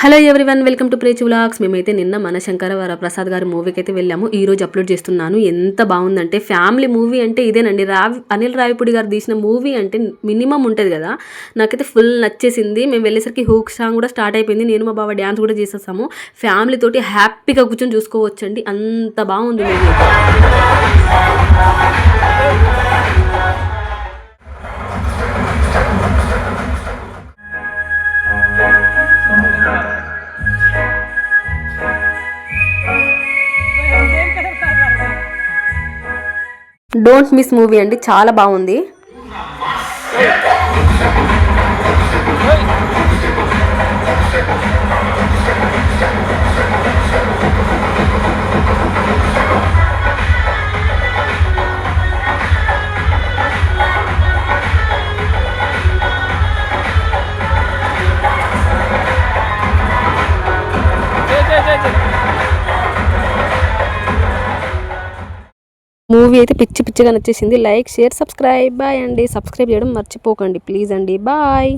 Hello everyone, welcome to Prechi vlogs. మేమైతే నిన్న మనశంకర వరప్రసాద్ గారి మూవీకి అయితే వెళ్ళాము. ఈ రోజు అప్లోడ్ చేస్తున్నాను. ఎంత బాగుందంటే ఫ్యామిలీ మూవీ అంటే ఇదేనండి. అనిల్ రావిపూడి గారు తీసిన మూవీ అంటే మినిమం ఉంటుంది కదా. నాకైతే ఫుల్ నచ్చేసింది. మేము వెళ్ళేసరికి హూక్ సాంగ్ కూడా స్టార్ట్ అయిపోయింది. నేను మా బావ డ్యాన్స్ కూడా చేసేసాము. ఫ్యామిలీ తోటి హ్యాపీగా కూర్చొని చూసుకోవచ్చండి. అంత బాగుంది మూవీ. డోంట్ మిస్ మూవీ అండి, చాలా బాగుంది. మూవీ అయితే పిచ్చి పిచ్చిగా నచ్చేసింది. Like, share, subscribe. బాయ్ అండి. సబ్స్క్రైబ్ చేయడం మర్చిపోకండి ప్లీజ్ అండి. బాయ్.